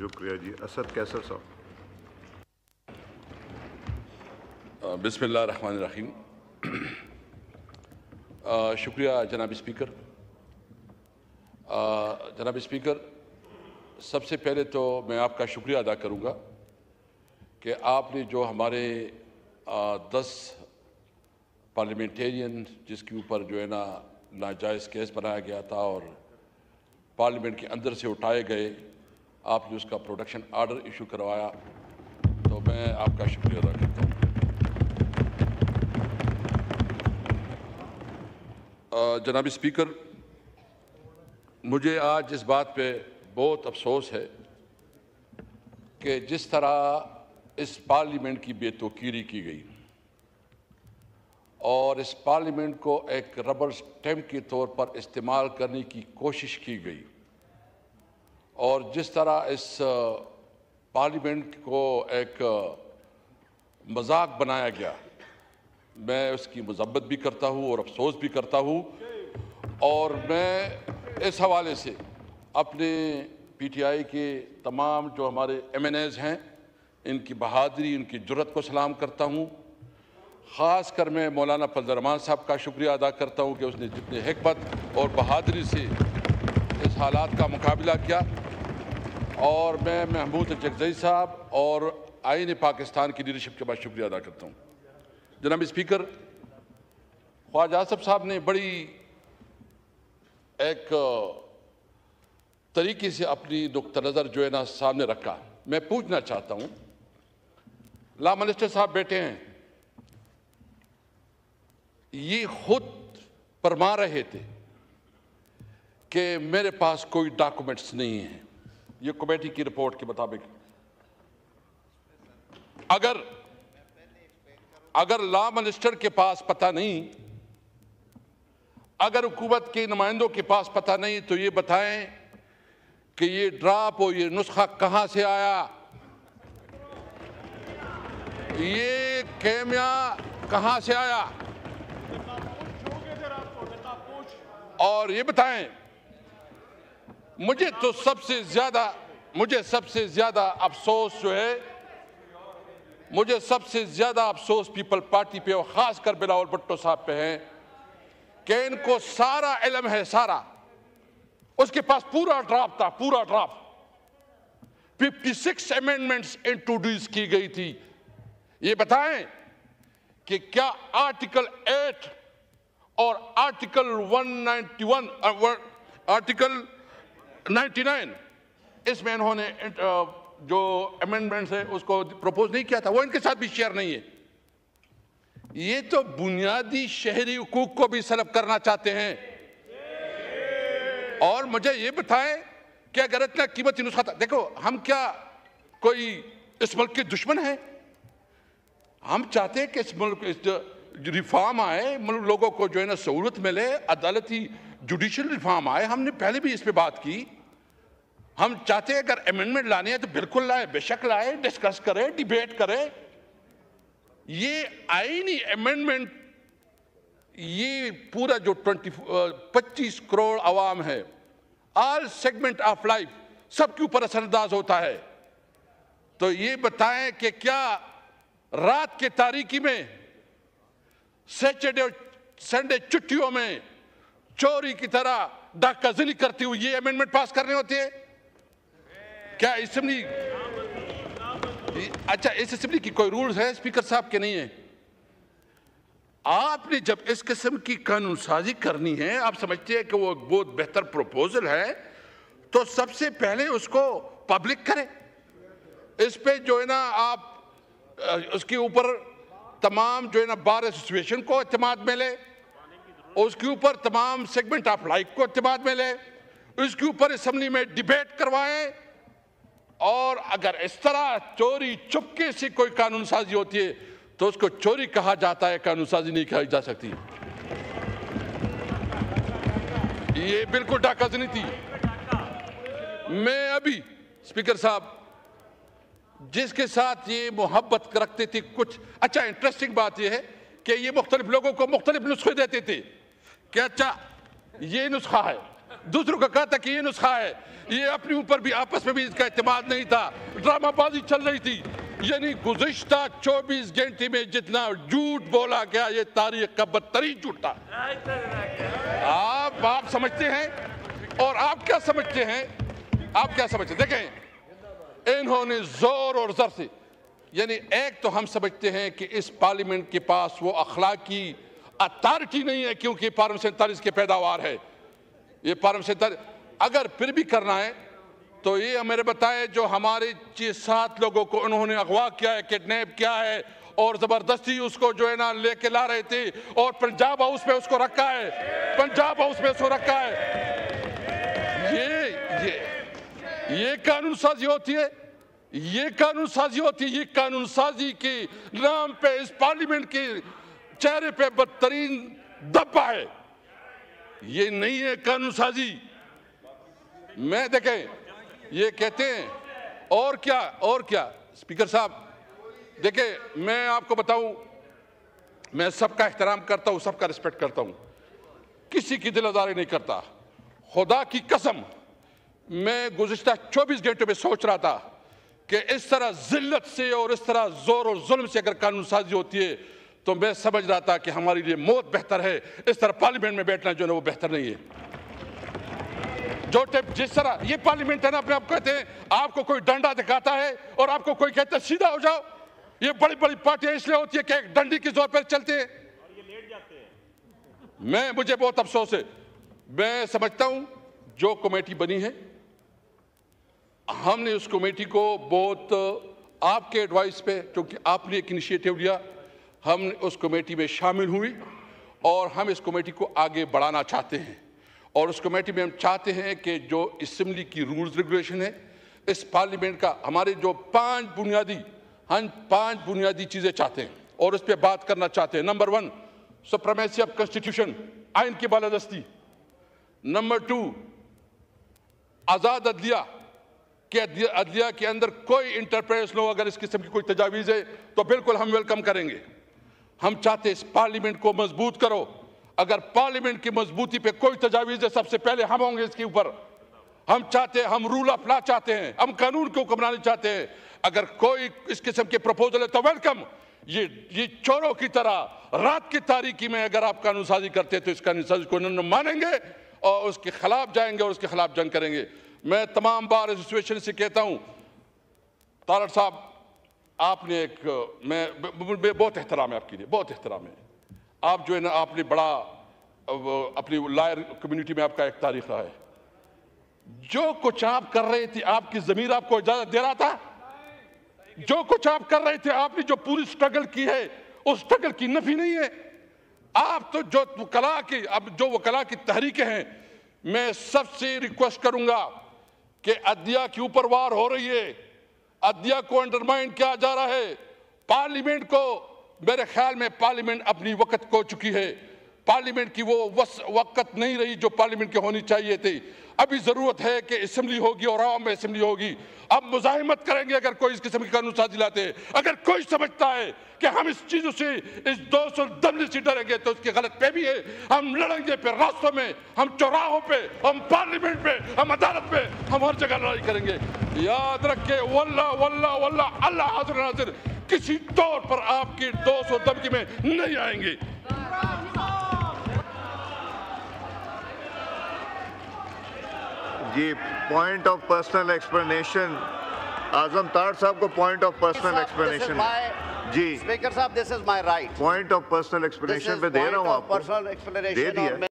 شکریہ جی. اسد کیسر صاحب. بسم اللہ الرحمن الرحیم. شکریہ جناب اسپیکر. جناب اسپیکر، سب سے پہلے تو میں آپ کا شکریہ ادا کروں گا کہ آپ نے جو ہمارے 10 پارلیمنٹیرین جس کے اوپر جو ہے نا ناجائز کیس بنایا گیا تھا اور پارلیمنٹ کے اندر سے اٹھائے گئے، آپ نے اس کا پروڈکشن آرڈر ایشو کروایا، تو میں آپ کا شکریہ ادا کرتا ہوں. جناب اسپیکر، مجھے آج اس بات پہ بہت افسوس ہے کہ جس طرح اس پارلیمنٹ کی بے توقیری کی گئی اور اس پارلیمنٹ کو ایک ربر سٹیمپ کے طور پر استعمال کرنے کی کوشش کی گئی اور جس طرح اس پارلیمنٹ کو ایک مذاق بنایا گیا، میں اس کی مذمت بھی کرتا ہوں اور افسوس بھی کرتا ہوں. اور میں اس حوالے سے اپنے پی ٹی آئی کے تمام جو ہمارے ایم این ایز ہیں، ان کی بہادری، ان کی جرأت کو سلام کرتا ہوں. خاص کر میں مولانا فضل الرحمان صاحب کا شکریہ ادا کرتا ہوں کہ اس نے جتنے حکمت اور بہادری سے اس حالات کا مقابلہ کیا. اور میں محمود چکزئی صاحب اور آئین پاکستان کی لیڈرشپ کے بعد شکریہ ادا کرتا ہوں. جناب اسپیکر، خواجہ آصف صاحب نے بڑی ایک طریقے سے اپنی نقطہ نظر جو ہے نا سامنے رکھا. میں پوچھنا چاہتا ہوں، لا منسٹر صاحب بیٹھے ہیں، یہ خود فرما رہے تھے کہ میرے پاس کوئی ڈاکومنٹس نہیں ہیں. یہ کمیٹی کی رپورٹ کے مطابق اگر لا منسٹر کے پاس پتہ نہیں، اگر حکومت کے نمائندوں کے پاس پتہ نہیں، تو یہ بتائیں کہ یہ ڈراپ اور یہ نسخہ کہاں سے آیا، یہ کیمیا کہاں سے آیا. اور یہ بتائیں، مجھے سب سے زیادہ افسوس جو ہے، مجھے سب سے زیادہ افسوس پیپل پارٹی پہ اور خاص کر بلاول بھٹو صاحب پہ ہے کہ ان کو سارا علم ہے، سارا. اس کے پاس پورا ڈرافٹ تھا، پورا ڈرافٹ. 56 امینڈمنٹس انٹروڈیوس کی گئی تھی. یہ بتائیں کہ کیا آرٹیکل 8 اور آرٹیکل 191 آرٹیکل 99 اس میں انہوں نے جو امینڈمنٹس ہے اس کو پروپوز نہیں کیا تھا، وہ ان کے ساتھ بھی شیئر نہیں ہے. یہ تو بنیادی شہری حقوق کو بھی سلب کرنا چاہتے ہیں. اور مجھے یہ بتائیں کہ اگر اتنا قیمتی نسخہ تھا، دیکھو ہم کیا کوئی اس ملک کے دشمن ہیں؟ ہم چاہتے ہیں کہ اس ملک ریفارم آئے، لوگوں کو جو ہے نا سہولت ملے، عدالتی جوڈیشل ریفارم آئے. ہم نے پہلے بھی اس پہ بات کی. ہم چاہتے ہیں اگر امینڈمنٹ لانے ہیں تو بالکل لائے، بے شک لائے، ڈسکس کرے، ڈیبیٹ کرے. یہ آئینی امینڈمنٹ، یہ پورا جو 25 کروڑ عوام ہے، آل سیگمنٹ آف لائف، سب کے اوپر اثر انداز ہوتا ہے. تو یہ بتائیں کہ کیا رات کے تاریکی میں، سیٹرڈے اور سنڈے چھٹیوں میں چوری کی طرح ڈاکہ زنی کرتے ہوئے یہ امینڈمنٹ پاس کرنے ہوتے ہیں؟ کیا اسمبلی، اچھا اس اسمبلی کی کوئی رولز ہے اسپیکر صاحب کے نہیں ہیں؟ آپ نے جب اس قسم کی قانون سازی کرنی ہے، آپ سمجھتے ہیں کہ وہ بہت بہتر پروپوزل ہے، تو سب سے پہلے اس کو پبلک کریں. اس پہ جو ہے نا آپ اس کے اوپر تمام جو ہے نا بار ایسوسیشن کو اعتماد میں لے، اس کے اوپر تمام سیگمنٹ آف لائف کو اعتماد میں لے، اس کے اوپر اسمبلی میں ڈیبیٹ کروائیں. اور اگر اس طرح چوری چپکے سے کوئی قانون سازی ہوتی ہے تو اس کو چوری کہا جاتا ہے، قانون سازی نہیں کہی جا سکتی. یہ بالکل ڈاکہ زنی تھی. میں ابھی اسپیکر صاحب جس کے ساتھ یہ محبت رکھتے تھے، کچھ اچھا انٹرسٹنگ بات یہ ہے کہ یہ مختلف لوگوں کو مختلف نسخے دیتے تھے کہ اچھا یہ نسخہ ہے، دوسروں کا کہا تھا کہ یہ نسخہ ہے. یہ اپنے اوپر بھی آپس میں بھی اس کا اعتماد نہیں تھا, ڈرامہ بازی چل رہی تھی. یعنی گزشتہ 24 گھنٹے میں جتنا جھوٹ بولا گیا یہ تاریخ کا بدترین جھوٹ تھا. آپ سمجھتے ہیں, اور آپ کیا سمجھتے ہیں, دیکھیں انہوں نے زور اور زر سے, یعنی ایک تو ہم سمجھتے ہیں کہ اس پارلیمنٹ کے پاس وہ اخلاقی اتھارٹی نہیں ہے کیونکہ پارلیمنٹ 47 کے پیداوار ہے. یہ پارلیمنٹ 47 اگر پھر بھی کرنا ہے تو یہ ہمیں بتائے جو ہمارے 6-7 لوگوں کو انہوں نے اغوا کیا ہے, کڈنیپ کیا ہے اور زبردستی اس کو جو ہے نا لے کے لا رہے تھے اور پنجاب ہاؤس میں اس کو رکھا ہے, یہ قانون سازی ہوتی ہے, یہ قانون سازی کے نام پہ اس پارلیمنٹ کے چہرے پہ بدترین دبا ہے. یہ نہیں ہے قانون سازی. میں دیکھیں یہ کہتے ہیں اور کیا اسپیکر صاحب دیکھیں میں آپ کو بتاؤں, میں سب کا احترام کرتا ہوں, سب کا رسپیکٹ کرتا ہوں, کسی کی دل آزاری نہیں کرتا. خدا کی قسم میں گزشتہ 24 گھنٹوں میں سوچ رہا تھا کہ اس طرح ذلت سے اور اس طرح زور اور ظلم سے اگر قانون سازی ہوتی ہے تو میں سمجھ رہا تھا کہ ہمارے لیے موت بہتر ہے. اس طرح پارلیمنٹ میں بیٹھنا جو ہے وہ بہتر نہیں ہے. جس طرح یہ پارلیمنٹ ہے نا, اپنے آپ کہتے ہیں آپ کو کوئی ڈنڈا دکھاتا ہے اور آپ کو کوئی کہتا ہے سیدھا ہو جاؤ. یہ بڑی بڑی پارٹیاں اس لیے ہوتی ہے کہ ایک ڈنڈی کی زور پر چلتے ہیں. مجھے بہت افسوس ہے. میں سمجھتا ہوں جو کمیٹی بنی ہے, ہم نے اس کمیٹی کو بہت آپ کے ایڈوائس پہ, کیونکہ آپ نے ایک انیشیٹو لیا, ہم اس کمیٹی میں شامل ہوئی اور ہم اس کمیٹی کو آگے بڑھانا چاہتے ہیں. اور اس کمیٹی میں ہم چاہتے ہیں کہ جو اسمبلی کی رولز ریگولیشن ہے, اس پارلیمنٹ کا ہمارے جو 5 بنیادی چیزیں چاہتے ہیں اور اس پہ بات کرنا چاہتے ہیں. نمبر 1 سپریمیسی آف کنسٹیٹیوشن, آئین کی بالادستی. نمبر 2 آزاد عدلیہ, کہ عدلیہ کے اندر کوئی انٹرپریس نہ ہو. اگر اس قسم کی کوئی تجاویز ہے تو بالکل ہم ویلکم کریں گے. ہم چاہتے ہیں اس پارلیمنٹ کو مضبوط کرو. اگر پارلیمنٹ کی مضبوطی پہ کوئی تجاویز ہے سب سے پہلے ہم ہوں گے اس کے اوپر. ہم چاہتے ہیں, ہم رول آف لا چاہتے ہیں, ہم قانون کو حکمرانی چاہتے ہیں. اگر کوئی اس قسم کے پروپوزل ہے تو ویلکم. یہ چوروں کی طرح رات کی تاریکی میں اگر آپ قانون سازی کرتے تو اس قانون سازی کو نہ مانیں گے اور اس کے خلاف جائیں گے اور اس کے خلاف جنگ کریں گے. میں تمام بار اس سچویشن سے کہتا ہوں, طارڑ صاحب آپ نے ایک, میں بہت احترام ہے آپ کے لیے, بہت احترام ہے. آپ جو ہے نا آپ نے بڑا اپنی لائر کمیونٹی میں آپ کا ایک تاریخ رہا ہے. جو کچھ آپ کر رہے تھے آپ کی ضمیر آپ کو اجازت دے رہا تھا. جو کچھ آپ کر رہے تھے, آپ نے جو پوری سٹرگل کی ہے اس سٹرگل کی نفی نہیں ہے. آپ تو جو وکلاء کی تحریکیں ہیں, میں سب سے ریکویسٹ کروں گا کہ عدلیہ کے اوپر وار ہو رہی ہے, عدلیہ کو انڈرمائن کیا جا رہا ہے. پارلیمنٹ کو, میرے خیال میں پارلیمنٹ اپنی وقت کھو چکی ہے. پارلیمنٹ کی وہ وقت نہیں رہی جو پارلیمنٹ کی ہونی چاہیے تھی. ابھی ضرورت ہے کہ اسمبلی ہوگی اور عوام میں اسمبلی ہوگی. اب مزاحمت کریں گے اگر کوئی اس قسم کی قانون سازی لاتے ہیں. اگر کوئی سمجھتا ہے کہ ہم اس چیزوں سے, اس دوست اور دمنے سے ڈریں گے تو اس کی غلط فہمی ہے. ہم لڑیں گے پھر راستوں میں, ہم چوراہوں پہ, ہم پارلیمنٹ پہ, ہم عدالت پہ, ہم ہر جگہ لڑائی کریں گے. یاد رکھیں واللہ واللہ واللہ اللہ حاضر ناظر کسی طور پر آپ کی دوست اور دمکی میں نہیں آئیں گے. جی point of personal explanation, Azam Tarar صاحب کو پوائنٹ آف پرسنل ایکسپلینیشن. جی اسپیکر صاحب, this is my right. Point of personal explanation پہ دے رہا ہوں آپ کو, دے دیا.